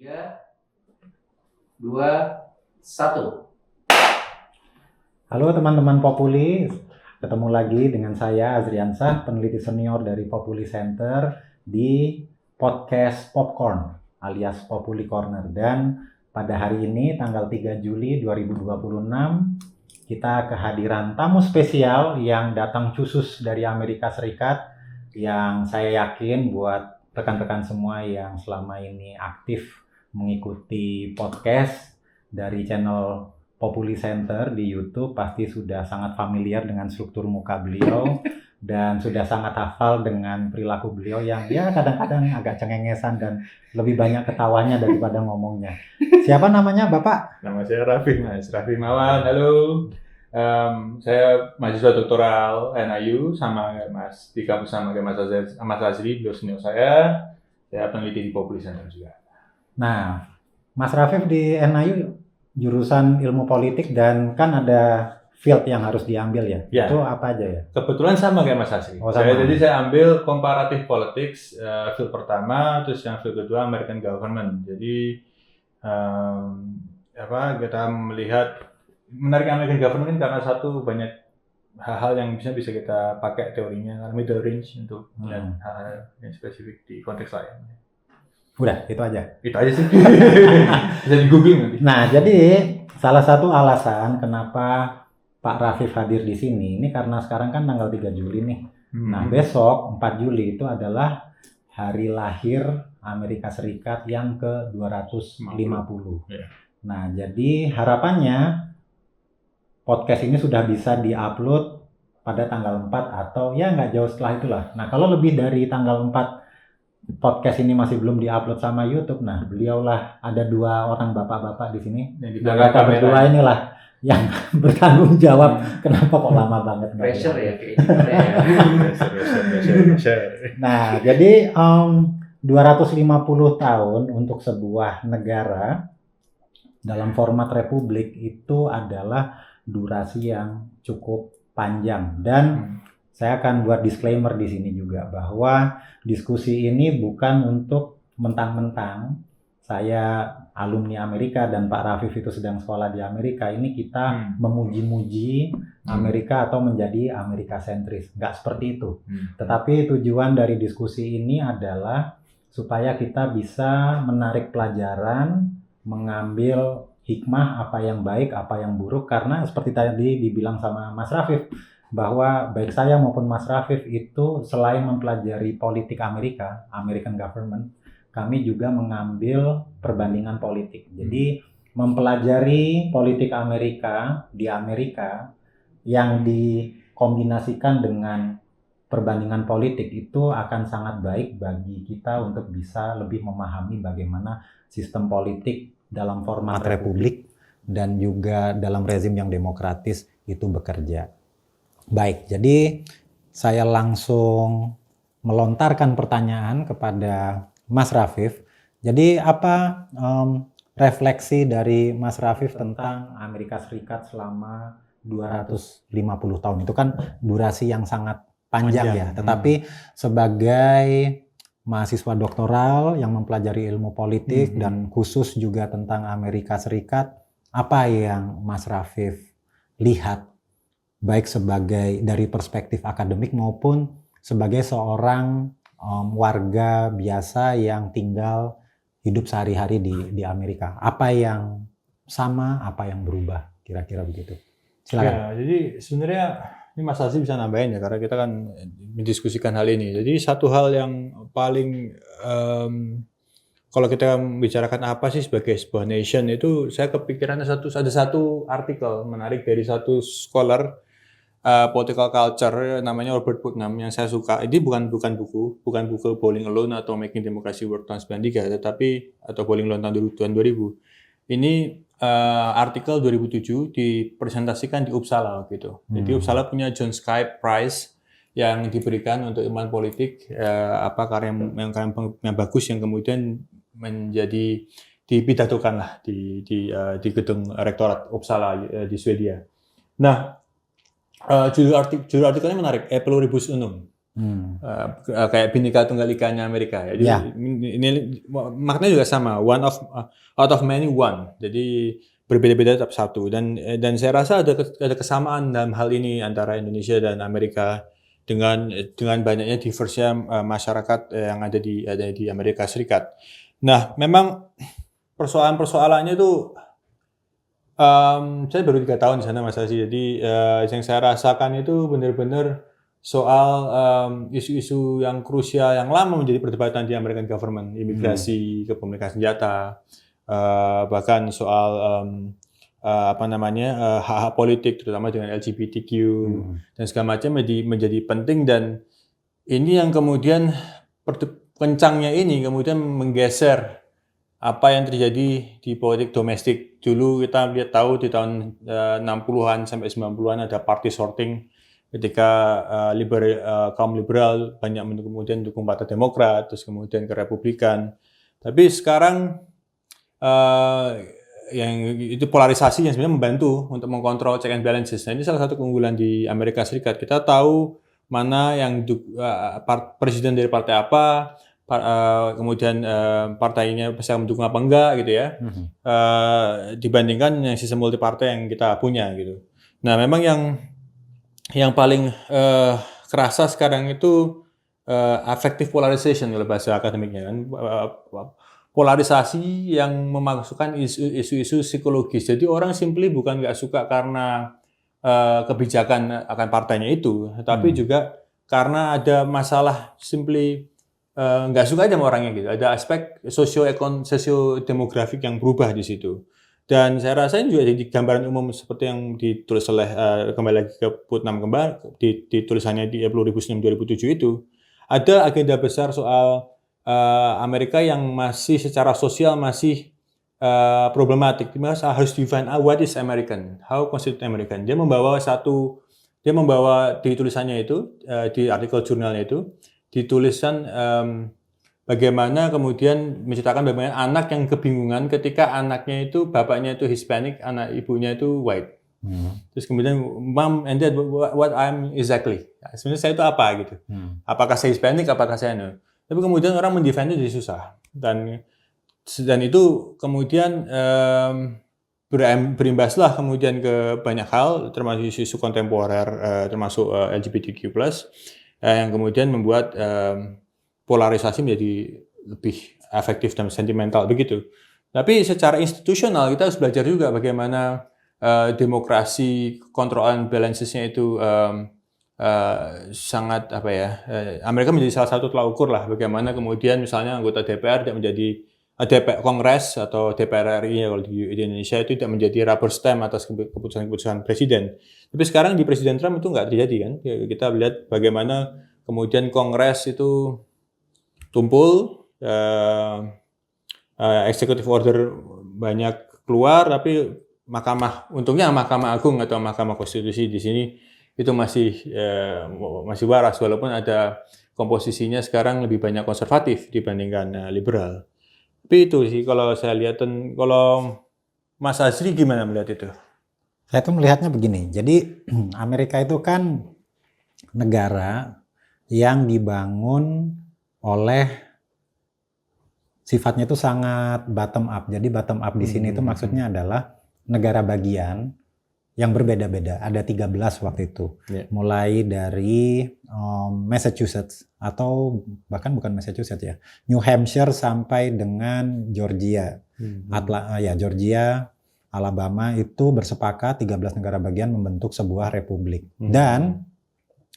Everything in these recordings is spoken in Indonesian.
3, 2, 1. Halo teman-teman Populi, ketemu lagi dengan saya Azriansah, peneliti senior dari Populi Center di podcast Popcorn alias Populi Corner. Dan pada hari ini tanggal 3 Juli 2026 kita kehadiran tamu spesial yang datang khusus dari Amerika Serikat, yang saya yakin buat rekan-rekan semua yang selama ini aktif mengikuti podcast dari channel Populi Center di YouTube pasti sudah sangat familiar dengan struktur muka beliau dan sudah sangat hafal dengan perilaku beliau yang ya kadang-kadang agak cengengesan dan lebih banyak ketawanya daripada ngomongnya. Siapa namanya Bapak? Nama saya Raffi, Mas. Raffi Mawan, halo. Saya mahasiswa doktoral NIU sama Mas, di kampus sama Mas Azri, beliau senior saya peneliti di Populi Center juga. Nah, Mas Raffi di NIU jurusan ilmu politik dan kan ada field yang harus diambil ya? Ya. Itu apa aja ya? Kebetulan sama kayak Mas Azri. Oh, sama. Jadi saya ambil comparative politics field pertama, terus yang field kedua American government. Jadi kita melihat menarik American government karena satu banyak hal-hal yang bisa kita pakai teorinya middle range untuk melihat hal-hal yang spesifik di konteks lain. Udah, itu aja. Itu aja sih. Bisa di googling nanti. Nah, jadi salah satu alasan kenapa Pak Raffi hadir di sini ini karena sekarang kan tanggal 3 Juli nih. Nah, besok 4 Juli itu adalah hari lahir Amerika Serikat yang ke-250. Ya. Nah, jadi harapannya podcast ini sudah bisa diupload pada tanggal 4 atau ya nggak jauh setelah itulah. Nah, kalau lebih dari tanggal 4 podcast ini masih belum diupload sama YouTube. Nah, beliaulah ada dua orang bapak-bapak di sini. Yang Mereka berdua inilah yang bertanggung jawab. Kenapa kok lama banget? Pressure ya Pressure. Nah, jadi 250 tahun untuk sebuah negara dalam format republik itu adalah durasi yang cukup panjang. Dan saya akan buat disclaimer di sini juga bahwa diskusi ini bukan untuk mentang-mentang saya alumni Amerika dan Pak Raffi itu sedang sekolah di Amerika, ini kita memuji-muji Amerika atau menjadi Amerika sentris. Nggak seperti itu. Tetapi tujuan dari diskusi ini adalah supaya kita bisa menarik pelajaran, mengambil hikmah apa yang baik, apa yang buruk, karena seperti tadi dibilang sama Mas Raffi, bahwa baik saya maupun Mas Raffi itu selain mempelajari politik Amerika, American government, kami juga mengambil perbandingan politik. Jadi mempelajari politik Amerika di Amerika yang dikombinasikan dengan perbandingan politik itu akan sangat baik bagi kita untuk bisa lebih memahami bagaimana sistem politik dalam format republik dan juga dalam rezim yang demokratis itu bekerja. Baik, jadi saya langsung melontarkan pertanyaan kepada Mas Raffi. Jadi apa refleksi dari Mas Raffi tentang Amerika Serikat selama 250 tahun? Itu kan durasi yang sangat panjang. Ya. Tetapi sebagai mahasiswa doktoral yang mempelajari ilmu politik dan khusus juga tentang Amerika Serikat, apa yang Mas Raffi lihat baik sebagai dari perspektif akademik maupun sebagai seorang warga biasa yang tinggal hidup sehari-hari di Amerika? Apa yang sama, apa yang berubah? Kira-kira begitu. Silakan. Ya, jadi sebenarnya ini Mas Azri bisa nambahin ya, karena kita kan mendiskusikan hal ini. Jadi satu hal yang paling kalau kita membicarakan apa sih sebagai sebuah nation, itu saya kepikiran ada satu artikel menarik dari satu scholar political culture namanya Robert Putnam yang saya suka. Ini bukan buku Bowling Alone atau Making Democracy Work tahun 93, atau Bowling Alone tahun 2000. Ini artikel 2007 dipresentasikan di Uppsala gitu. Jadi Uppsala punya John Skype Prize yang diberikan untuk ilmuwan politik, karya yang bagus yang kemudian menjadi dipidatokan lah di gedung rektorat Uppsala di Swedia. Nah, judul artikelnya menarik, E Pluribus Unum. Kayak Bhinneka Tunggal Ikanya Amerika. Jadi ini maknanya juga sama, one of out of many one. Jadi berbeda-beda tetap satu. Dan saya rasa ada kesamaan dalam hal ini antara Indonesia dan Amerika dengan banyaknya diversnya masyarakat yang ada di Amerika Serikat. Nah, memang persoalannya itu saya baru 3 tahun di sana, Mas Asi. Jadi yang saya rasakan itu benar-benar soal isu-isu yang krusial yang lama menjadi perdebatan di American government, imigrasi, kepemilikan senjata, bahkan soal hak-hak politik, terutama dengan LGBTQ dan segala macam menjadi penting. Dan ini yang kemudian kencangnya ini kemudian menggeser apa yang terjadi di politik domestik. Dulu kita tahu di tahun 60-an sampai 90-an ada party sorting ketika kaum liberal banyak kemudian mendukung Partai Demokrat, terus kemudian ke Republikan. Tapi sekarang yang itu polarisasi yang sebenarnya membantu untuk mengkontrol check and balances. Nah, ini salah satu keunggulan di Amerika Serikat. Kita tahu mana yang presiden dari partai apa, kemudian partainya bisa mendukung apa enggak gitu ya, dibandingkan yang sistem multi partai yang kita punya gitu. Nah, memang yang paling kerasa sekarang itu affective polarization kalau bahasa akademiknya kan, polarisasi yang memasukkan isu-isu psikologis. Jadi orang simply bukan nggak suka karena kebijakan akan partainya itu, tapi juga karena ada masalah simply nggak suka aja sama orangnya gitu. Ada aspek sosio-demografik yang berubah di situ. Dan saya rasa ini juga jadi gambaran umum seperti yang ditulis oleh kembali lagi ke Putnam di tulisannya di 2006-2007 itu. Ada agenda besar soal Amerika yang masih secara sosial masih problematik. Dimana harus define what is American, how constitute American. Dia membawa di tulisannya itu, di artikel jurnalnya itu, dituliskan bagaimana kemudian menceritakan bagaimana anak yang kebingungan ketika anaknya itu, bapaknya itu Hispanic, anak ibunya itu white. Terus kemudian, Mom and Dad, what I'm exactly? Sebenarnya saya itu apa gitu? Apakah saya Hispanic, apakah saya no? Tapi kemudian orang mendefend itu jadi susah. Dan itu kemudian berimbaslah kemudian ke banyak hal, termasuk isu kontemporer, termasuk LGBTQ+, yang kemudian membuat polarisasi menjadi lebih efektif dan sentimental begitu. Tapi secara institusional kita harus belajar juga bagaimana demokrasi, control and balancesnya itu sangat Amerika menjadi salah satu tolak ukur lah bagaimana kemudian misalnya anggota DPR tidak menjadi DPR Kongres atau DPR RI kalau di Indonesia itu tidak menjadi rubber stamp atas keputusan-keputusan presiden. Tapi sekarang di Presiden Trump itu nggak terjadi kan. Kita lihat bagaimana kemudian Kongres itu tumpul, executive order banyak keluar, tapi untungnya Mahkamah Agung atau Mahkamah Konstitusi di sini itu masih waras, walaupun ada komposisinya sekarang lebih banyak konservatif dibandingkan liberal. Tapi itu sih kalau saya lihat. Dan kalau Mas Azri gimana melihat itu? Saya tuh melihatnya begini. Jadi Amerika itu kan negara yang dibangun oleh sifatnya itu sangat bottom up. Jadi bottom up di sini itu maksudnya adalah negara bagian yang berbeda-beda. Ada 13 waktu itu. Mulai dari Massachusetts atau bahkan bukan Massachusetts ya, New Hampshire sampai dengan Georgia. Georgia, Alabama itu bersepakat 13 negara bagian membentuk sebuah republik. Dan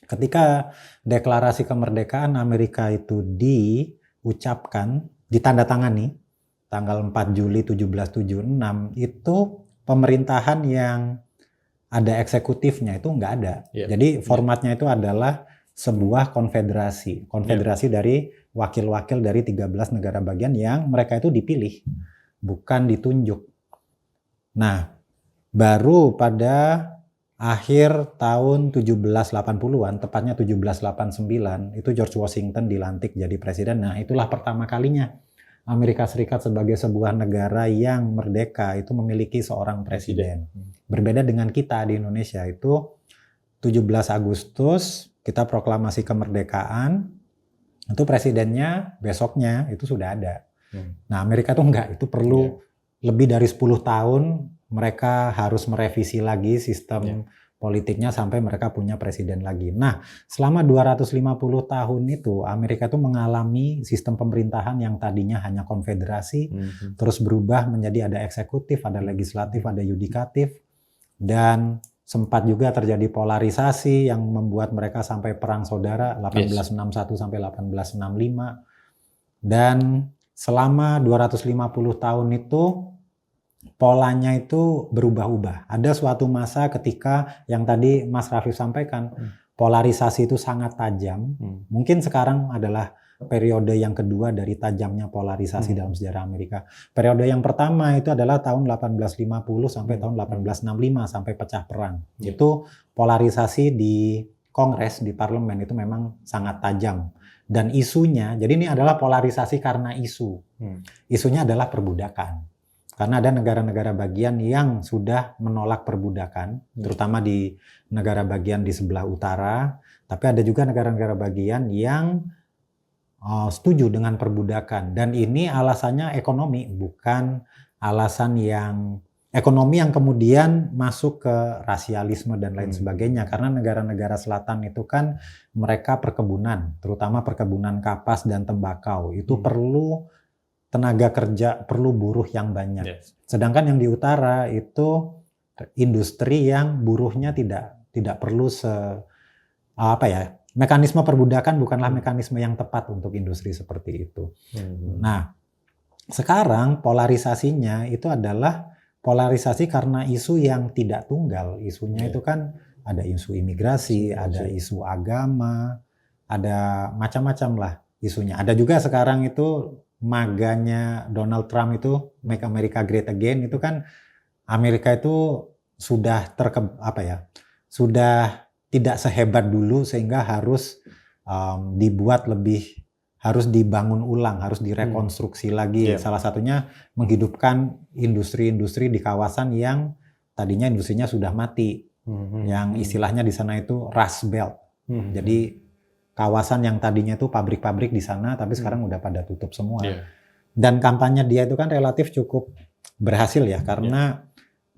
ketika deklarasi kemerdekaan Amerika itu diucapkan, ditandatangani tanggal 4 Juli 1776, itu pemerintahan yang ada eksekutifnya itu nggak ada. Jadi formatnya itu adalah sebuah konfederasi dari wakil-wakil dari 13 negara bagian yang mereka itu dipilih, bukan ditunjuk. Nah, baru pada akhir tahun 1780-an, tepatnya 1789, itu George Washington dilantik jadi presiden. Nah, itulah pertama kalinya Amerika Serikat sebagai sebuah negara yang merdeka itu memiliki seorang presiden. Berbeda dengan kita di Indonesia itu 17 Agustus kita proklamasi kemerdekaan, itu presidennya besoknya itu sudah ada. Nah, Amerika tuh enggak, itu perlu lebih dari 10 tahun mereka harus merevisi lagi sistem politiknya sampai mereka punya presiden lagi. Nah, selama 250 tahun itu Amerika tuh mengalami sistem pemerintahan yang tadinya hanya konfederasi, terus berubah menjadi ada eksekutif, ada legislatif, ada yudikatif, dan sempat juga terjadi polarisasi yang membuat mereka sampai perang saudara 1861 sampai 1865. Dan selama 250 tahun itu polanya itu berubah-ubah. Ada suatu masa ketika yang tadi Mas Rafif sampaikan, polarisasi itu sangat tajam. Mungkin sekarang adalah periode yang kedua dari tajamnya polarisasi dalam sejarah Amerika. Periode yang pertama itu adalah tahun 1850 sampai tahun 1865 sampai pecah perang. Itu polarisasi di Kongres, di parlemen itu memang sangat tajam. Dan isunya, jadi ini adalah polarisasi karena isu. Isunya adalah perbudakan. Karena ada negara-negara bagian yang sudah menolak perbudakan, terutama di negara bagian di sebelah utara. Tapi ada juga negara-negara bagian yang setuju dengan perbudakan. Dan ini alasannya ekonomi, bukan alasan yang ekonomi yang kemudian masuk ke rasialisme dan lain sebagainya. Karena negara-negara selatan itu kan mereka perkebunan, terutama perkebunan kapas dan tembakau. Itu perlu tenaga kerja, perlu buruh yang banyak. Sedangkan yang di utara itu industri yang buruhnya tidak perlu mekanisme perbudakan bukanlah mekanisme yang tepat untuk industri seperti itu. Nah, sekarang polarisasinya itu adalah polarisasi karena isu yang tidak tunggal. Isunya itu kan ada isu imigrasi, ada isu agama, ada macam-macam lah isunya. Ada juga sekarang itu maganya Donald Trump itu Make America Great Again, itu kan Amerika itu sudah sudah tidak sehebat dulu sehingga harus dibuat lebih, harus dibangun ulang, harus direkonstruksi lagi. Salah satunya menghidupkan industri-industri di kawasan yang tadinya industrinya sudah mati, yang istilahnya di sana itu Rust Belt. Jadi kawasan yang tadinya itu pabrik-pabrik di sana, tapi sekarang udah pada tutup semua. Dan kampanye dia itu kan relatif cukup berhasil ya, karena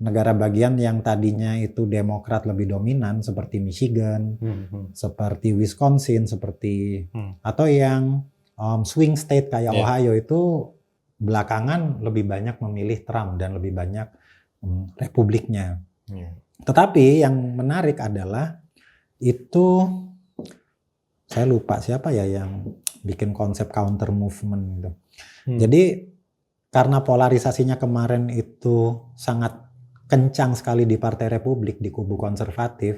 negara bagian yang tadinya itu Demokrat lebih dominan seperti Michigan, seperti Wisconsin, seperti atau yang swing state kayak Ohio itu belakangan lebih banyak memilih Trump dan lebih banyak Republiknya. Tetapi yang menarik adalah itu saya lupa siapa ya yang bikin konsep counter movement itu. Jadi karena polarisasinya kemarin itu sangat kencang sekali di Partai Republik, di kubu konservatif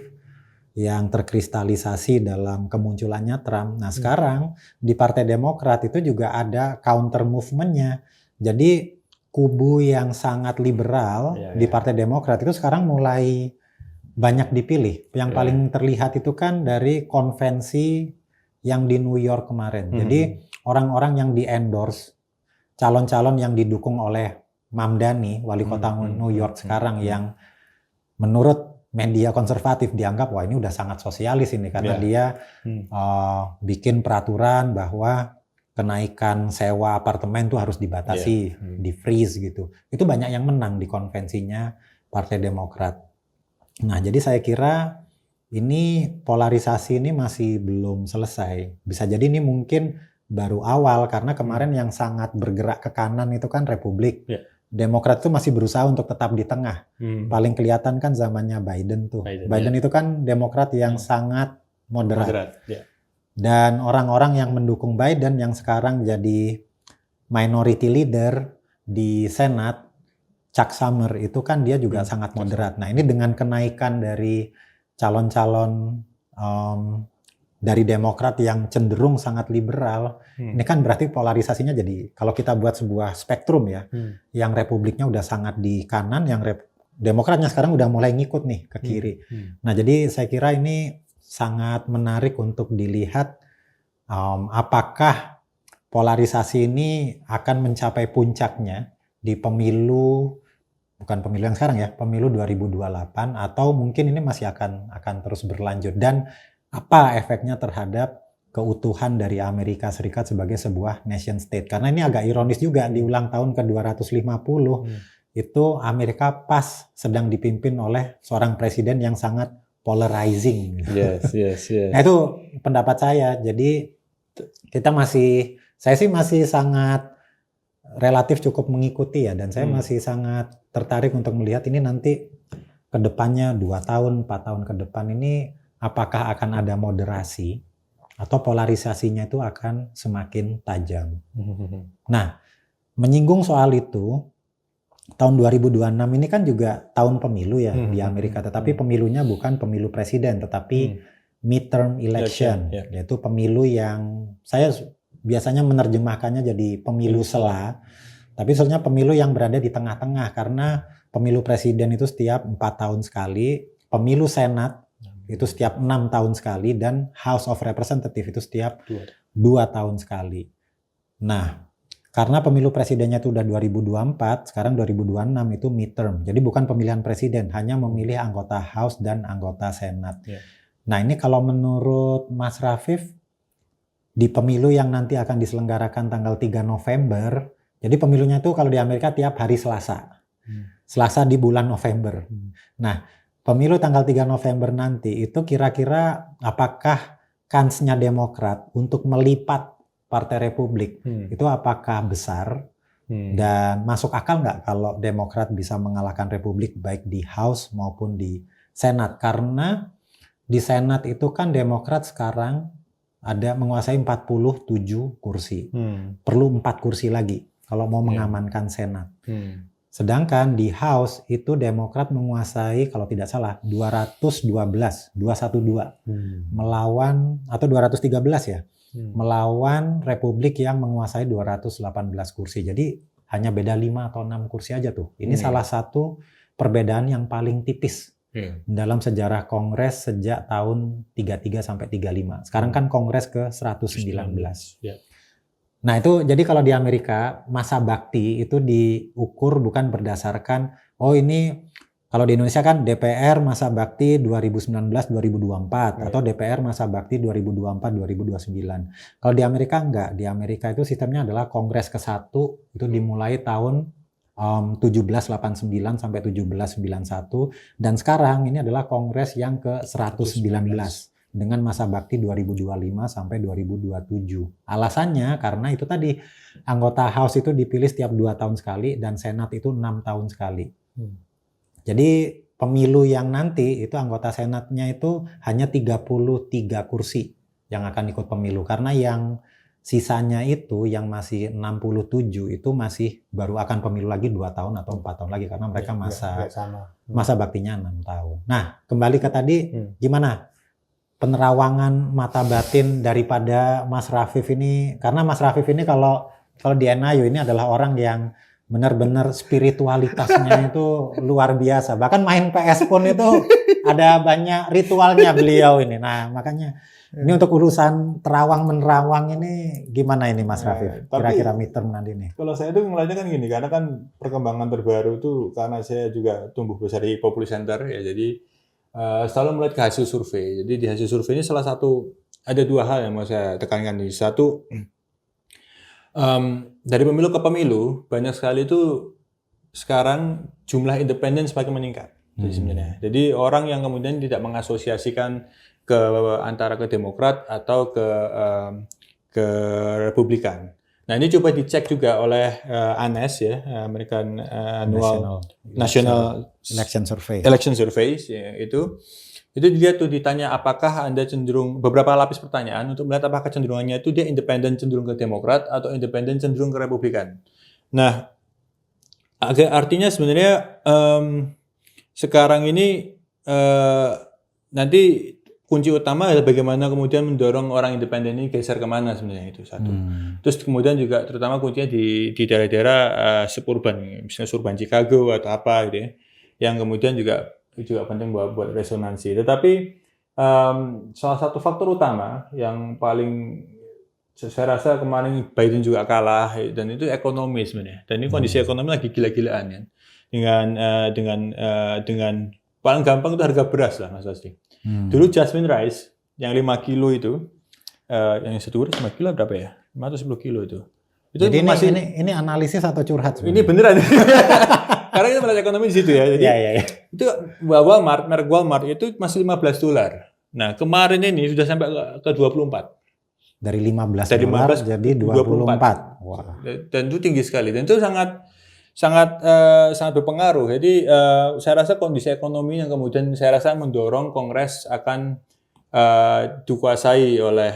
yang terkristalisasi dalam kemunculannya Trump. Nah sekarang di Partai Demokrat itu juga ada counter movement-nya. Jadi kubu yang sangat liberal di Partai Demokrat itu sekarang mulai banyak dipilih. Yang paling terlihat itu kan dari konvensi yang di New York kemarin. Jadi orang-orang yang di-endorse, calon-calon yang didukung oleh Mamdani, wali kota New York sekarang, yang menurut media konservatif dianggap wah ini udah sangat sosialis ini karena dia bikin peraturan bahwa kenaikan sewa apartemen tuh harus dibatasi, di freeze gitu. Itu banyak yang menang di konvensinya Partai Demokrat. Nah, jadi saya kira ini polarisasi ini masih belum selesai. Bisa jadi ini mungkin baru awal karena kemarin yang sangat bergerak ke kanan itu kan Republik. Demokrat itu masih berusaha untuk tetap di tengah. Paling kelihatan kan zamannya Biden tuh. Biden itu kan Demokrat yang sangat moderat. Dan orang-orang yang mendukung Biden yang sekarang jadi minority leader di Senat, Chuck Schumer itu kan dia juga sangat moderat. Nah ini dengan kenaikan dari calon-calon dari Demokrat yang cenderung sangat liberal, ini kan berarti polarisasinya jadi, kalau kita buat sebuah spektrum ya, yang Republiknya udah sangat di kanan, yang Demokratnya sekarang udah mulai ngikut nih ke kiri. Nah jadi saya kira ini sangat menarik untuk dilihat apakah polarisasi ini akan mencapai puncaknya di pemilu, bukan pemilu yang sekarang ya, pemilu 2028, atau mungkin ini masih akan terus berlanjut. Dan apa efeknya terhadap keutuhan dari Amerika Serikat sebagai sebuah nation state. Karena ini agak ironis juga, di ulang tahun ke-250 itu Amerika pas sedang dipimpin oleh seorang presiden yang sangat polarizing. Yes. Nah itu pendapat saya. Jadi saya sih masih sangat relatif cukup mengikuti ya, dan saya masih sangat tertarik untuk melihat ini nanti ke depannya 2 tahun, 4 tahun ke depan ini apakah akan ada moderasi atau polarisasinya itu akan semakin tajam. Nah, menyinggung soal itu, tahun 2026 ini kan juga tahun pemilu ya di Amerika, tetapi pemilunya bukan pemilu presiden, tetapi midterm election, yaitu pemilu yang saya biasanya menerjemahkannya jadi pemilu sela, tapi sebenarnya pemilu yang berada di tengah-tengah, karena pemilu presiden itu setiap 4 tahun sekali, pemilu senat itu setiap 6 tahun sekali, dan House of Representatives itu setiap 2 tahun sekali. Nah, karena pemilu presidennya itu udah 2024, sekarang 2026 itu midterm. Jadi bukan pemilihan presiden, hanya memilih anggota House dan anggota Senat. Nah, ini kalau menurut Mas Rafif, di pemilu yang nanti akan diselenggarakan tanggal 3 November, jadi pemilunya itu kalau di Amerika tiap hari Selasa. Selasa di bulan November. Nah, pemilu tanggal 3 November nanti itu kira-kira apakah kansnya Demokrat untuk melipat Partai Republik itu apakah besar, dan masuk akal nggak kalau Demokrat bisa mengalahkan Republik baik di House maupun di Senat? Karena di Senat itu kan Demokrat sekarang ada menguasai 47 kursi. Perlu 4 kursi lagi kalau mau mengamankan Senat. Sedangkan di House itu Demokrat menguasai kalau tidak salah 212 melawan, atau 213 ya, melawan Republik yang menguasai 218 kursi. Jadi hanya beda 5 atau 6 kursi aja tuh. Ini salah satu perbedaan yang paling tipis dalam sejarah Kongres sejak tahun 33 sampai 35. Sekarang kan Kongres ke 119. Nah itu jadi kalau di Amerika masa bakti itu diukur bukan berdasarkan ini, kalau di Indonesia kan DPR masa bakti 2019-2024 atau DPR masa bakti 2024-2029. Kalau di Amerika enggak, di Amerika itu sistemnya adalah Kongres ke-1 itu dimulai tahun 1789 sampai 1791, dan sekarang ini adalah Kongres yang ke-119 dengan masa bakti 2025 sampai 2027. Alasannya karena itu tadi, anggota House itu dipilih setiap 2 tahun sekali dan Senat itu 6 tahun sekali. Jadi pemilu yang nanti itu anggota Senatnya itu hanya 33 kursi yang akan ikut pemilu, karena yang sisanya itu yang masih 67 itu masih baru akan pemilu lagi 2 tahun atau 4 tahun lagi, karena mereka masa baktinya 6 tahun. Nah, kembali ke tadi, gimana penerawangan mata batin daripada Mas Rafif ini? Karena Mas Rafif ini kalau di NAYU ini adalah orang yang benar-benar spiritualitasnya itu luar biasa. Bahkan main PS pun itu ada banyak ritualnya beliau ini. Nah, makanya ini untuk urusan terawang-menerawang ini gimana ini Mas Rafif? Kira-kira midterm nanti nih. Kalau saya tuh ngeliatnya kan gini, karena kan perkembangan terbaru tuh, karena saya juga tumbuh besar di Populi Center ya, jadi selalu melihat ke hasil survei. Jadi di hasil survei ini salah satu, ada 2 hal yang mau saya tekankan nih. Satu, dari pemilu ke pemilu banyak sekali itu sekarang jumlah independen semakin meningkat. Jadi sebenarnya, jadi orang yang kemudian tidak mengasosiasikan antara ke Demokrat atau ke Republikan. Nah ini coba dicek juga oleh ANS ya, American National Election Survey ya, itu dilihat tuh, ditanya apakah Anda cenderung, beberapa lapis pertanyaan untuk melihat apakah cenderungannya itu dia independen cenderung ke Demokrat atau independen cenderung ke Republikan. Nah, artinya sebenarnya sekarang ini nanti kunci utama adalah bagaimana kemudian mendorong orang independen ini geser kemana sebenarnya, itu satu. Terus kemudian juga terutama kuncinya di daerah-daerah suburban, misalnya suburban Chicago atau apa gitu ya, yang kemudian juga penting buat resonansi. Tetapi salah satu faktor utama yang paling saya rasa kemarin Biden juga kalah, dan itu ekonomi sebenarnya. Dan ini kondisi ekonomi lagi gila-gilaan ya. Dengan paling gampang itu harga beras lah Mas Asri. Dulu Jasmine Rice yang 5 kilo itu, yang 1 kilo 5 kilo berapa ya? 5 atau 10 kilo itu. Jadi ini analisis atau curhat sebenarnya? Ini beneran. Karena kita melihat ekonomi di situ ya. Jadi Ya. itu merek Walmart itu masih $15. Nah, kemarin ini sudah sampai ke 24. Dari $15 jadi 24. Wah. Dan itu tinggi sekali. Dan itu sangat berpengaruh. Jadi saya rasa kondisi ekonomi yang kemudian saya rasa mendorong Kongres akan dikuasai oleh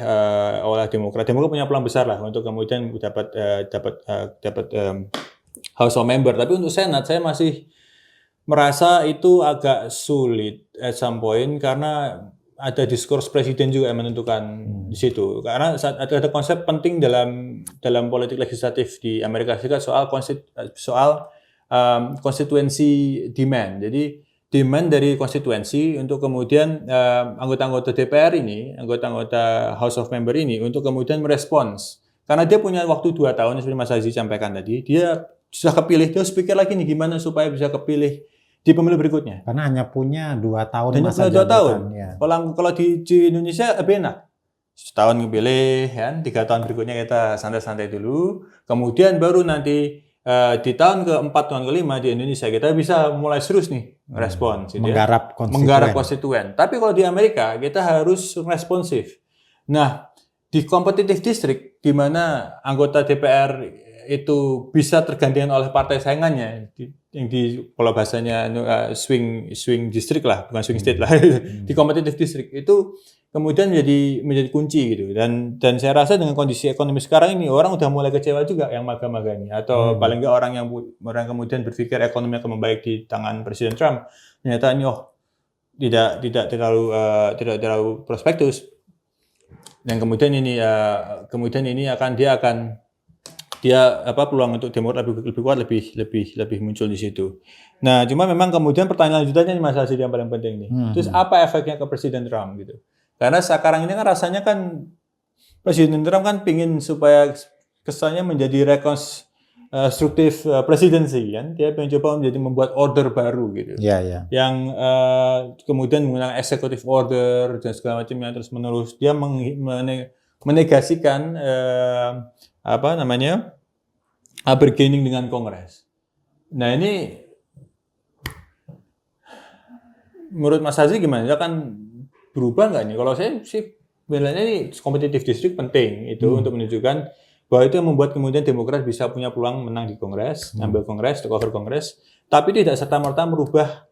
Demokrat. Demokrat punya peluang besar lah untuk kemudian dapat House of Member. Tapi untuk Senat saya masih merasa itu agak sulit at some point karena ada diskurs presiden juga yang menentukan di situ. Karena ada konsep penting dalam politik legislatif di Amerika Serikat soal konstituensi demand. Jadi demand dari konstituensi untuk kemudian anggota-anggota DPR ini, anggota-anggota House of Member ini untuk kemudian merespons. Karena dia punya waktu 2 tahun seperti Mas Aziz sampaikan tadi, dia sudah kepilih, dia harus pikir lagi nih gimana supaya bisa kepilih di pemilu berikutnya. Karena hanya punya 2 tahun hanya masa punya 2 tahun. Ya. Kalau di Indonesia lebih enak. Setahun kepilih, kan? 3 tahun berikutnya kita santai-santai dulu. Kemudian baru nanti di tahun ke-4, tahun ke-5 di Indonesia kita bisa mulai serius nih respons. Menggarap konstituen. Tapi kalau di Amerika kita harus responsif. Nah, di competitive district di mana anggota DPR itu bisa tergantikan oleh partai saingannya, yang kalau bahasanya swing district lah, bukan swing state lah, di competitive district itu kemudian menjadi kunci gitu. Dan saya rasa dengan kondisi ekonomi sekarang ini orang udah mulai kecewa juga yang maga-maga ini, atau paling nggak orang kemudian berpikir ekonomi akan membaik di tangan Presiden Trump, ternyata ini tidak terlalu prospektus. Dan kemudian ini peluang untuk Demokrat lebih kuat, lebih muncul di situ. Nah, cuma memang kemudian pertanyaan lanjutannya ini Mas Hasid yang paling penting nih. Terus apa efeknya ke Presiden Trump gitu? Karena sekarang ini kan rasanya kan Presiden Trump kan pingin supaya kesannya menjadi rekonstruktif presidensi kan. Dia pengen coba membuat order baru gitu. Iya. Yang kemudian menggunakan executive order dan segala macam yang terus menerus. Dia menegasikan bargaining dengan Kongres. Nah ini menurut Mas Hazi gimana? Dia akan berubah nggak nih? Kalau saya sih bilangnya ini competitive district penting itu untuk menunjukkan bahwa itu yang membuat kemudian Demokrat bisa punya peluang menang di Kongres, ambil Kongres, take over Kongres, tapi tidak serta-merta merubah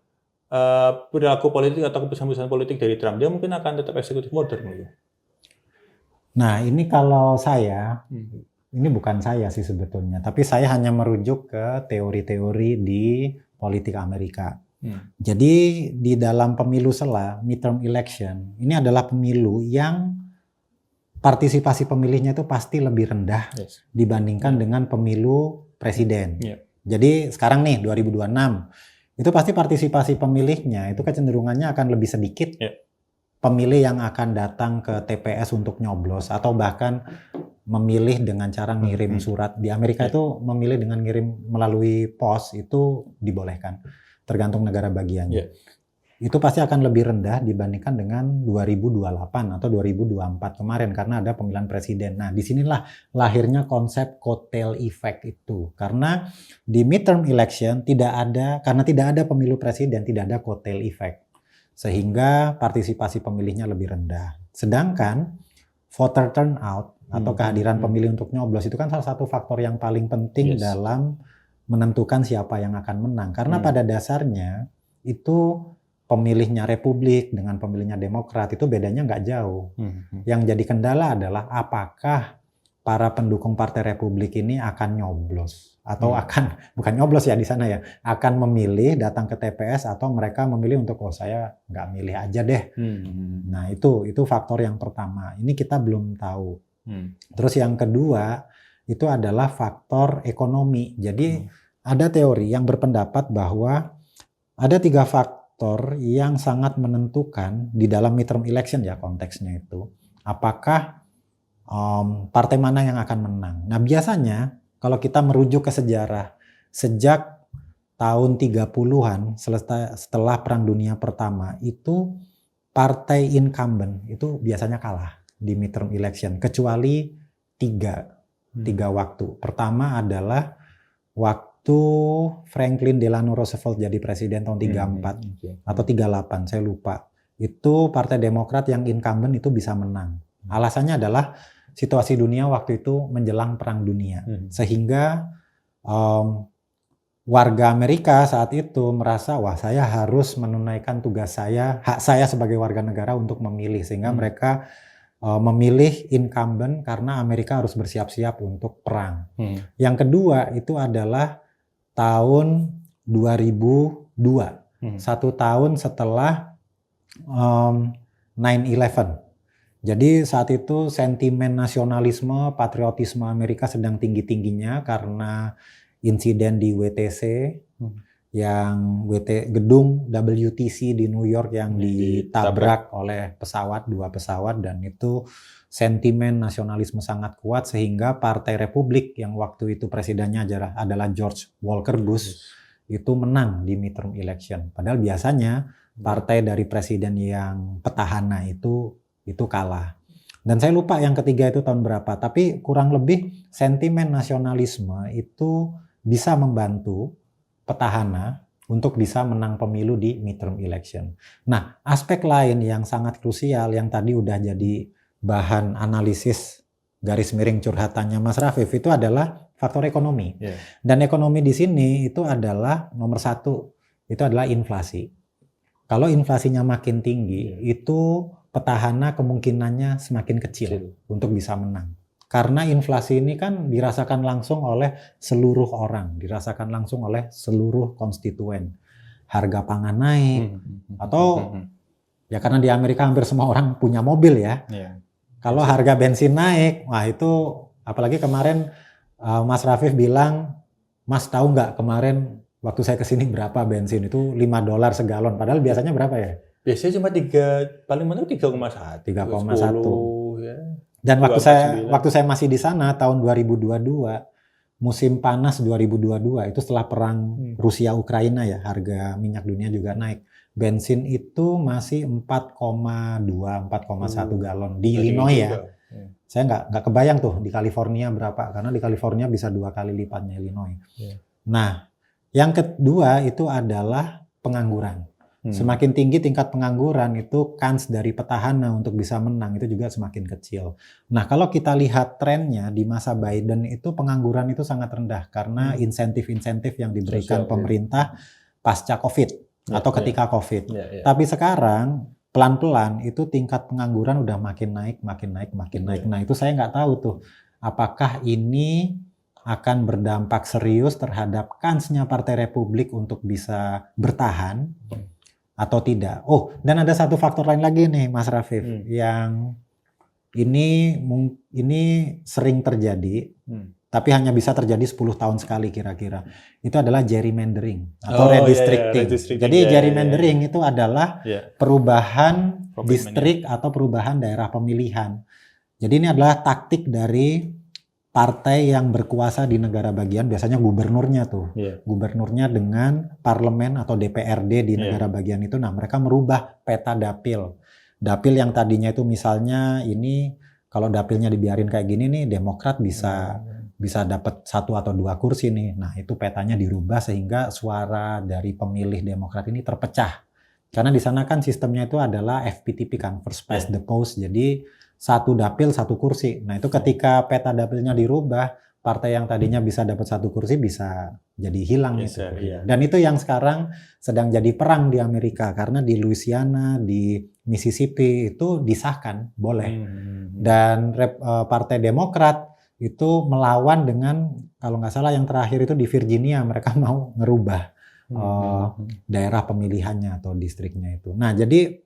perilaku politik atau keputusan politik dari Trump. Dia mungkin akan tetap executive order mungkin. Nah ini kalau saya ini bukan saya sih sebetulnya, tapi saya hanya merujuk ke teori-teori di politik Amerika. Jadi di dalam pemilu midterm election, ini adalah pemilu yang partisipasi pemilihnya itu pasti lebih rendah dibandingkan dengan pemilu presiden. Jadi sekarang nih 2026, itu pasti partisipasi pemilihnya itu kecenderungannya akan lebih sedikit. Pemilih yang akan datang ke TPS untuk nyoblos atau bahkan memilih dengan cara ngirim surat. Di Amerika itu memilih dengan ngirim melalui pos itu dibolehkan, tergantung negara bagiannya. Itu pasti akan lebih rendah dibandingkan dengan 2028 atau 2024 kemarin karena ada pemilihan presiden. Nah, disinilah lahirnya konsep coattail effect itu. Karena di midterm election karena tidak ada pemilu presiden, tidak ada coattail effect. Sehingga partisipasi pemilihnya lebih rendah. Sedangkan voter turnout atau kehadiran pemilih untuk nyoblos itu kan salah satu faktor yang paling penting dalam menentukan siapa yang akan menang. Karena pada dasarnya itu pemilihnya Republik dengan pemilihnya Demokrat itu bedanya nggak jauh. Yang jadi kendala adalah apakah para pendukung Partai Republik ini akan nyoblos atau bukan nyoblos ya di sana ya, akan memilih datang ke TPS atau mereka memilih untuk saya nggak milih aja deh. Nah itu faktor yang pertama. Ini kita belum tahu. Terus yang kedua itu adalah faktor ekonomi. Jadi ada teori yang berpendapat bahwa ada 3 faktor yang sangat menentukan di dalam midterm election ya konteksnya itu. Apakah partai mana yang akan menang. Nah biasanya kalau kita merujuk ke sejarah, sejak tahun 30-an setelah Perang Dunia Pertama itu partai incumbent itu biasanya kalah di midterm election, kecuali tiga waktu. Pertama adalah waktu Franklin Delano Roosevelt jadi presiden tahun 34 atau 38, saya lupa. Itu Partai Demokrat yang incumbent itu bisa menang. Alasannya adalah situasi dunia waktu itu menjelang Perang Dunia, sehingga warga Amerika saat itu merasa, wah saya harus menunaikan tugas saya, hak saya sebagai warga negara untuk memilih, sehingga mereka memilih incumbent karena Amerika harus bersiap-siap untuk perang. Yang kedua itu adalah tahun 2002, 1 tahun setelah 9/11. Jadi saat itu sentimen nasionalisme, patriotisme Amerika sedang tinggi-tingginya karena insiden di WTC, yang gedung WTC di New York yang ditabrak oleh dua pesawat, dan itu sentimen nasionalisme sangat kuat sehingga Partai Republik yang waktu itu presidennya adalah George Walker Bush itu menang di midterm election. Padahal biasanya partai dari presiden yang petahana itu kalah. Dan saya lupa yang ketiga itu tahun berapa, tapi kurang lebih sentimen nasionalisme itu bisa membantu petahana untuk bisa menang pemilu di midterm election. Nah, aspek lain yang sangat krusial yang tadi udah jadi bahan analisis garis miring curhatannya Mas Rafif itu adalah faktor ekonomi. Dan ekonomi di sini itu adalah nomor 1, itu adalah inflasi. Kalau inflasinya makin tinggi, itu petahana kemungkinannya semakin kecil untuk bisa menang. Karena inflasi ini kan dirasakan langsung oleh seluruh orang, dirasakan langsung oleh seluruh konstituen. Harga pangan naik, atau ya karena di Amerika hampir semua orang punya mobil ya. Kalau harga bensin naik, wah itu apalagi kemarin Mas Rafif bilang, Mas tahu nggak kemarin waktu saya kesini berapa bensin itu $5 segalon, padahal biasanya berapa ya? Biasanya cuma 3, paling mentok 3,1. 3,1 ya. Dan waktu saya masih di sana tahun 2022, musim panas 2022 itu setelah perang Rusia Ukraina ya, harga minyak dunia juga naik. Bensin itu masih 4,1 galon di Illinois ya. Saya nggak kebayang tuh di California berapa, karena di California bisa 2 kali lipatnya Illinois. Nah, yang kedua itu adalah pengangguran. Semakin tinggi tingkat pengangguran, itu kans dari petahana untuk bisa menang itu juga semakin kecil. Nah, kalau kita lihat trennya di masa Biden itu pengangguran itu sangat rendah karena insentif-insentif yang diberikan pemerintah pasca COVID atau ketika COVID. Tapi sekarang pelan-pelan itu tingkat pengangguran udah makin naik. Nah, itu saya nggak tahu tuh apakah ini akan berdampak serius terhadap kansnya Partai Republik untuk bisa bertahan atau tidak. Oh, dan ada satu faktor lain lagi nih Mas Rafif, yang ini sering terjadi, tapi hanya bisa terjadi 10 tahun sekali kira-kira. Itu adalah gerrymandering atau redistricting. Jadi gerrymandering itu adalah perubahan distrik atau perubahan daerah pemilihan. Jadi ini adalah taktik dari partai yang berkuasa di negara bagian, biasanya gubernurnya tuh. Gubernurnya dengan parlemen atau DPRD di negara bagian itu, nah mereka merubah peta dapil. Dapil yang tadinya itu misalnya ini, kalau dapilnya dibiarin kayak gini nih, Demokrat bisa dapat 1 atau 2 kursi nih. Nah itu petanya dirubah sehingga suara dari pemilih Demokrat ini terpecah. Karena di sana kan sistemnya itu adalah FPTP kan, first past the post, jadi 1 dapil 1 kursi. Nah itu ketika peta dapilnya dirubah, partai yang tadinya bisa dapat 1 kursi bisa jadi hilang itu. Dan itu yang sekarang sedang jadi perang di Amerika, karena di Louisiana, di Mississippi itu disahkan boleh. Dan Partai Demokrat itu melawan dengan, kalau nggak salah yang terakhir itu di Virginia, mereka mau ngerubah daerah pemilihannya atau distriknya itu. Nah jadi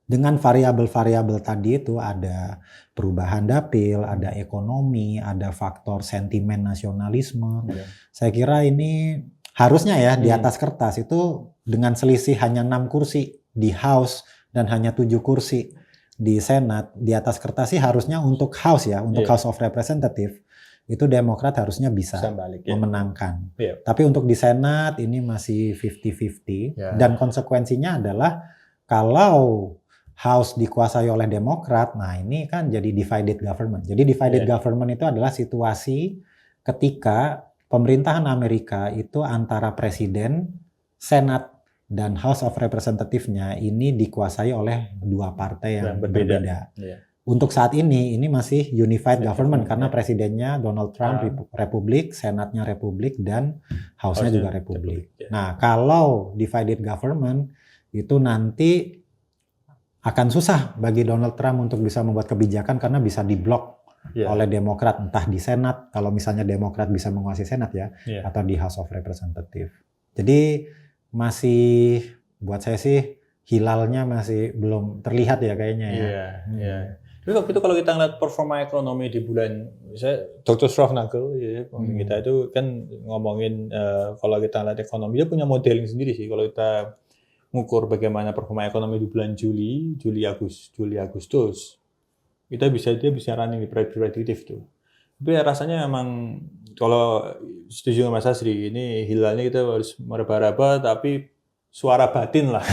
dengan variabel-variabel tadi itu ada perubahan dapil, ada ekonomi, ada faktor sentimen nasionalisme. Saya kira ini harusnya ya di atas kertas itu dengan selisih hanya 6 kursi di House dan hanya 7 kursi di Senat, di atas kertas sih harusnya untuk House ya, untuk House of Representative itu Demokrat harusnya bisa memenangkan. Tapi untuk di Senat ini masih 50-50 dan konsekuensinya adalah kalau House dikuasai oleh Demokrat, nah ini kan jadi divided government. Jadi divided government itu adalah situasi ketika pemerintahan Amerika itu antara presiden, senat, dan House of Representative-nya ini dikuasai oleh dua partai yang berbeda. Yeah. Untuk saat ini masih unified government karena presidennya Donald Trump Republik, senatnya Republik, dan House-nya juga Republik. Nah, kalau divided government itu nanti akan susah bagi Donald Trump untuk bisa membuat kebijakan karena bisa diblok oleh Demokrat, entah di Senat, kalau misalnya Demokrat bisa menguasai Senat atau di House of Representative. Jadi masih buat saya sih hilalnya masih belum terlihat ya kayaknya ya. Tapi waktu itu kalau kita ngeliat performa ekonomi di bulan, misalnya Dr. Strofnagel, kita itu kan ngomongin kalau kita ngeliat ekonomi, dia punya modeling sendiri sih. Kalau kita ngukur bagaimana performa ekonomi di bulan Juli Agustus, dia bisa running di prediktif tuh. Tapi ya rasanya emang kalau setuju sama Mas Asri, ini hilalnya kita harus meraba-raba, tapi suara batin lah.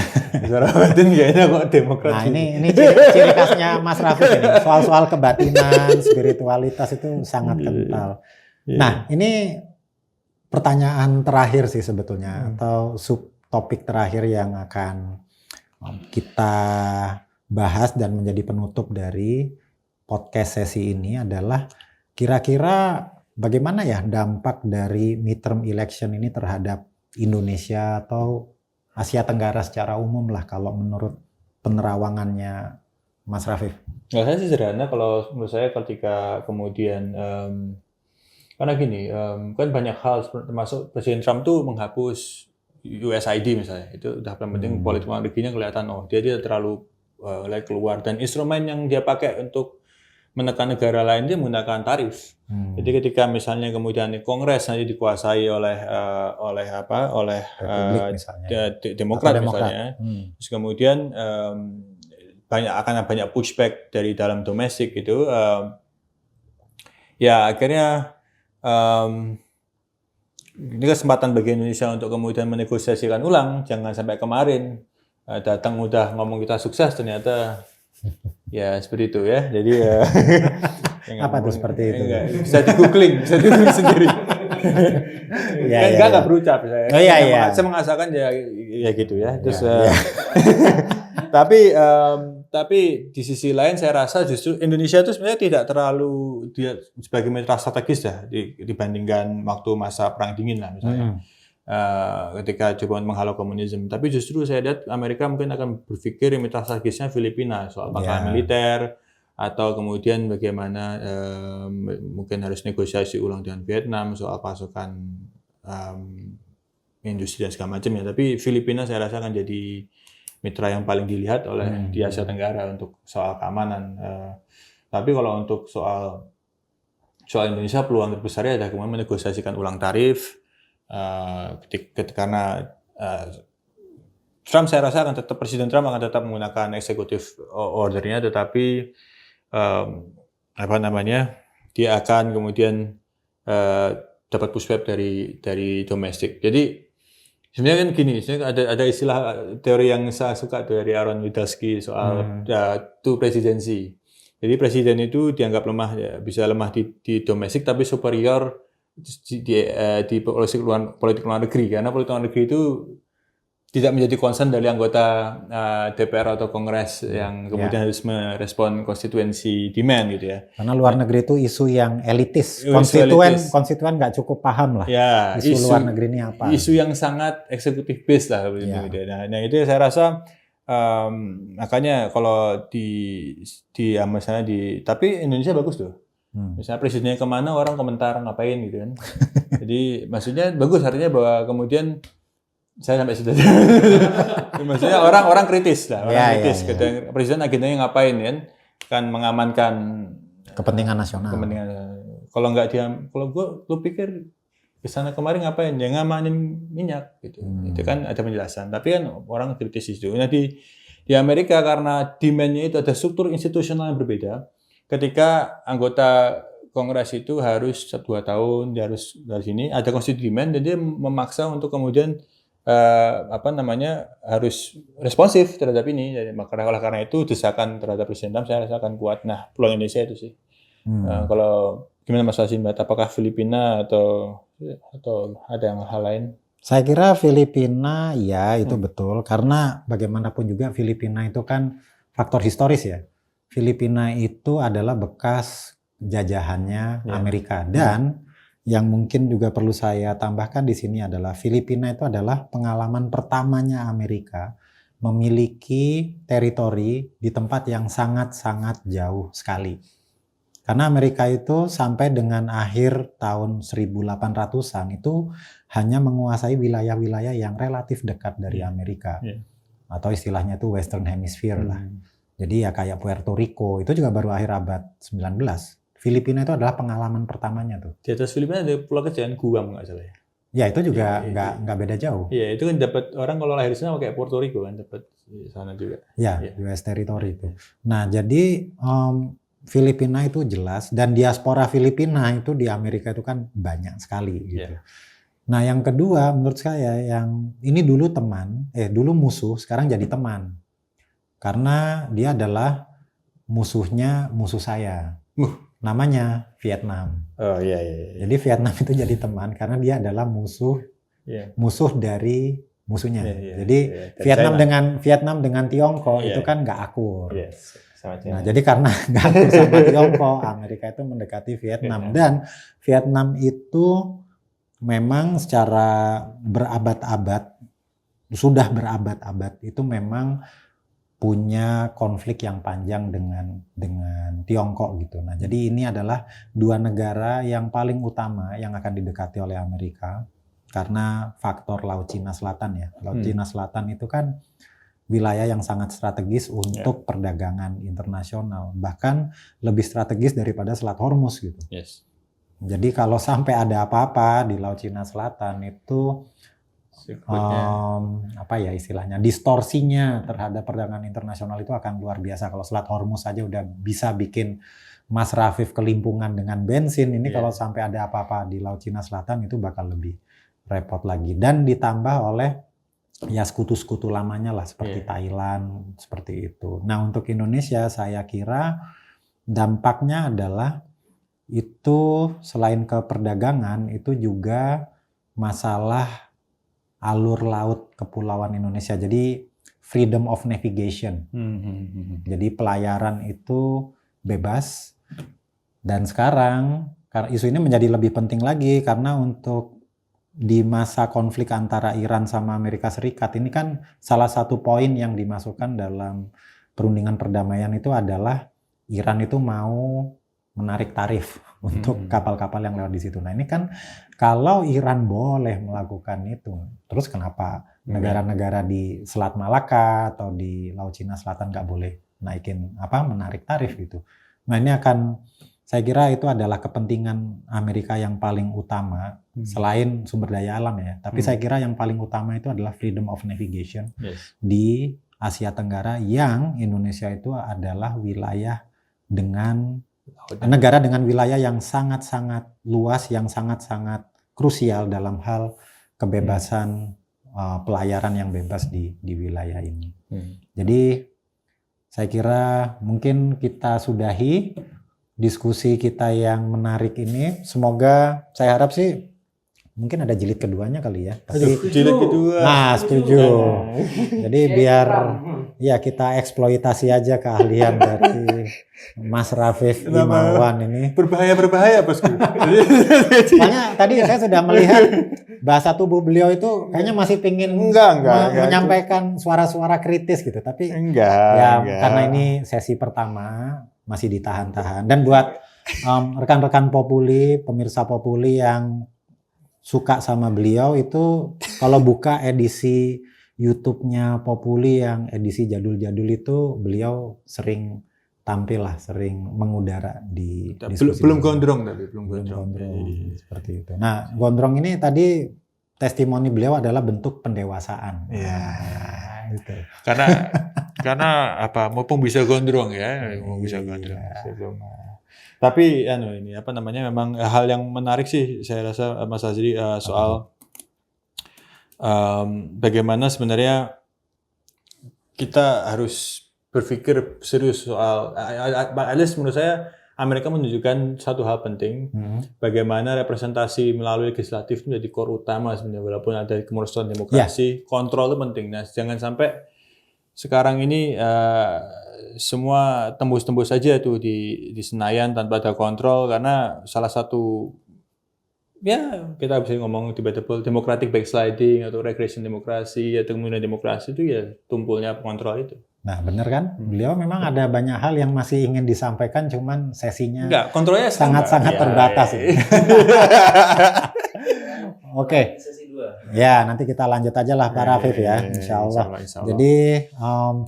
Suara batin kayaknya kok Demokrat. Nah ini ciri khasnya Mas Rafiq ini. Soal-soal kebatinan, spiritualitas itu sangat kental. Nah ini pertanyaan terakhir sih sebetulnya, atau subtopik terakhir yang akan kita bahas dan menjadi penutup dari podcast sesi ini adalah kira-kira bagaimana ya dampak dari midterm election ini terhadap Indonesia atau Asia Tenggara secara umum lah kalau menurut penerawangannya Mas Rafiq. Nggak, saya sih sederhana kalau menurut saya ketika kemudian karena gini, kan banyak hal termasuk Presiden Trump tuh menghapus USAID misalnya, itu udah paling penting politik luar negerinya kelihatan dia terlalu keluar, dan instrumen yang dia pakai untuk menekan negara lain dia menggunakan tarif. Jadi ketika misalnya kemudian Kongres nanti dikuasai oleh Demokrat misalnya, terus kemudian akan banyak pushback dari dalam domestik gitu, ya akhirnya ini kesempatan bagi Indonesia untuk kemudian menegosiasikan ulang, jangan sampai kemarin datang udah ngomong kita sukses ternyata ya seperti itu ya. Jadi apa tuh seperti itu? Bisa di googling sendiri. Enggak berucap saya. Saya mengasakan ya gitu ya. Terus tapi di sisi lain saya rasa justru Indonesia itu sebenarnya tidak terlalu dia sebagai mitra strategis dibandingkan waktu masa Perang Dingin lah misalnya. Ketika coba menghalau komunisme, tapi justru saya lihat Amerika mungkin akan berpikir mitra strategisnya Filipina soal pangkalan militer, atau kemudian bagaimana mungkin harus negosiasi ulang dengan Vietnam soal pasokan industri dan segala macam ya. Tapi Filipina saya rasa akan jadi mitra yang paling dilihat oleh di Asia Tenggara untuk soal keamanan. Tapi kalau untuk soal Indonesia, peluang terbesarnya adalah kemudian menegosiasikan ulang tarif. Karena Trump saya rasa Presiden Trump akan tetap menggunakan executive order-nya, tetapi dia akan kemudian dapat pushback dari domestik. Jadi sebenarnya kan gini, ada istilah teori yang saya suka dari Aaron Wildavsky soal two presidency. Jadi presiden itu dianggap lemah, bisa lemah di domestik tapi superior di politik luar negeri, karena politik luar negeri itu tidak menjadi concern dari anggota DPR atau Kongres yang kemudian harus merespon konstituensi demand gitu ya. Karena luar negeri itu isu yang elitis, konstituen nggak cukup paham lah. Ya, isu luar negeri ini apa? Isu yang sangat executive based lah gitu. Nah itu saya rasa makanya kalau tapi Indonesia bagus tuh. Misalnya presidennya kemana orang komentar ngapain gitu kan. Jadi maksudnya bagus, artinya bahwa kemudian saya sampai situ. Maksudnya orang kritis lah, kritis. Presiden agendanya ngapain kan mengamankan kepentingan nasional. Kalau nggak kalau lu pikir kesana kemarin ngapain? Ya ngamanin minyak gitu. Itu kan ada penjelasan. Tapi kan orang kritis itu. Nah di Amerika karena demand-nya itu ada struktur institusional yang berbeda. Ketika anggota Kongres itu harus 2 tahun, dia harus dari sini ada constituent demand, dan dia memaksa untuk kemudian harus responsif terhadap ini. Jadi karena itu desakan terhadap Presiden Trump saya rasa akan kuat. Nah, peluang Indonesia itu sih. Kalau gimana Mas Hasim, apakah Filipina atau ada yang hal lain? Saya kira Filipina ya itu betul, karena bagaimanapun juga Filipina itu kan faktor historis ya. Filipina itu adalah bekas jajahannya Amerika, dan yang mungkin juga perlu saya tambahkan di sini adalah Filipina itu adalah pengalaman pertamanya Amerika memiliki teritori di tempat yang sangat-sangat jauh sekali. Karena Amerika itu sampai dengan akhir tahun 1800-an itu hanya menguasai wilayah-wilayah yang relatif dekat dari Amerika. Atau istilahnya itu Western Hemisphere lah. Jadi ya kayak Puerto Rico, itu juga baru akhir abad 19. Filipina itu adalah pengalaman pertamanya tuh. Di atas Filipina ada pulau kecil Guam nggak salah ya? Ya itu juga nggak beda jauh. Iya, itu kan dapat orang kalau lahir di sana kayak Puerto Rico kan dapat di sana juga. Ya, US territory itu. Nah, jadi Filipina itu jelas, dan diaspora Filipina itu di Amerika itu kan banyak sekali gitu. Nah, yang kedua menurut saya yang ini dulu dulu musuh, sekarang jadi teman. Karena dia adalah musuh saya. Namanya Vietnam. Oh iya. Jadi Vietnam itu jadi teman karena dia adalah musuh dari musuhnya. Jadi Vietnam dengan Tiongkok itu kan nggak akur. Nah, jadi karena nggak akur sama Tiongkok, Amerika itu mendekati Vietnam. Dan Vietnam itu memang secara sudah berabad-abad itu memang punya konflik yang panjang dengan Tiongkok gitu. Nah, jadi ini adalah dua negara yang paling utama yang akan didekati oleh Amerika karena faktor Laut Cina Selatan ya. Laut Cina Selatan itu kan wilayah yang sangat strategis untuk perdagangan internasional, bahkan lebih strategis daripada Selat Hormuz gitu. Jadi kalau sampai ada apa-apa di Laut Cina Selatan itu istilahnya distorsinya terhadap perdagangan internasional itu akan luar biasa. Kalau Selat Hormuz saja udah bisa bikin Mas Rafif kelimpungan dengan bensin, ini kalau sampai ada apa-apa di Laut Cina Selatan itu bakal lebih repot lagi. Dan ditambah oleh ya sekutu-sekutu lamanya lah seperti Thailand, seperti itu. Nah, untuk Indonesia saya kira dampaknya adalah itu selain ke perdagangan itu juga masalah alur laut kepulauan Indonesia. Jadi freedom of navigation. Jadi pelayaran itu bebas. Dan sekarang isu ini menjadi lebih penting lagi karena untuk di masa konflik antara Iran sama Amerika Serikat ini kan salah satu poin yang dimasukkan dalam perundingan perdamaian itu adalah Iran itu mau menarik tarif untuk kapal-kapal yang lewat di situ. Nah, ini kan kalau Iran boleh melakukan itu, terus kenapa negara-negara di Selat Malaka atau di Laut Cina Selatan nggak boleh menarik tarif gitu. Nah, ini saya kira itu adalah kepentingan Amerika yang paling utama selain sumber daya alam ya. Tapi saya kira yang paling utama itu adalah freedom of navigation di Asia Tenggara, yang Indonesia itu adalah negara dengan wilayah yang sangat-sangat luas, yang sangat-sangat krusial dalam hal kebebasan pelayaran yang bebas di wilayah ini. Jadi saya kira mungkin kita sudahi diskusi kita yang menarik ini. Semoga, saya harap sih mungkin ada jilid keduanya kali ya. Jilid kedua. Nah, setuju. Jadi biar ya kita eksploitasi aja keahlian dari Mas Rafif Imawan ini. Berbahaya bosku. Soalnya tadi saya sudah melihat bahasa tubuh beliau itu kayaknya masih pingin menyampaikan suara-suara kritis gitu. Tapi enggak. Karena ini sesi pertama masih ditahan-tahan. Dan buat rekan-rekan Populi, pemirsa Populi yang suka sama beliau itu kalau buka edisi YouTube-nya Populi yang edisi jadul-jadul itu beliau sering tampil lah, sering mengudara di diskusi. Belum gondrong seperti itu. Nah, gondrong ini tadi testimoni beliau adalah bentuk pendewasaan. Iya. Gitu. Karena mumpung bisa gondrong ya, bisa gondrong. Tapi memang hal yang menarik sih saya rasa Mas Azri soal bagaimana sebenarnya kita harus berpikir serius soal, at least menurut saya Amerika menunjukkan satu hal penting, bagaimana representasi melalui legislatif itu menjadi core utama sebenarnya, walaupun ada kemerosot demokrasi, kontrol itu penting. Nah, jangan sampai sekarang ini semua tembus-tembus saja tuh di Senayan tanpa ada kontrol, karena salah satu, ya kita bisa ngomong tiba-tiba democratic backsliding atau regression demokrasi atau kemudian demokrasi itu ya tumpulnya kontrol itu. Nah, benar kan? Beliau memang ada banyak hal yang masih ingin disampaikan, cuman sesinya kontrolnya sangat-sangat terbatas. Oke. Sesi 2. Ya, nanti kita lanjut aja lah Pak Rafif ya, insya Allah. Jadi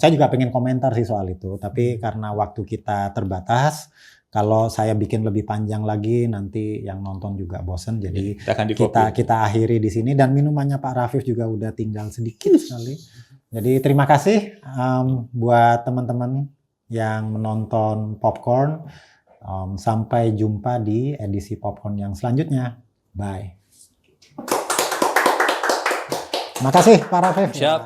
saya juga pengen komentar sih soal itu, tapi karena waktu kita terbatas, kalau saya bikin lebih panjang lagi nanti yang nonton juga bosen. Jadi kita akhiri di sini, dan minumannya Pak Rafif juga udah tinggal sedikit sekali. Jadi terima kasih buat teman-teman yang menonton Popcorn. Sampai jumpa di edisi Popcorn yang selanjutnya. Bye. Terima kasih Pak Rafif. Siap.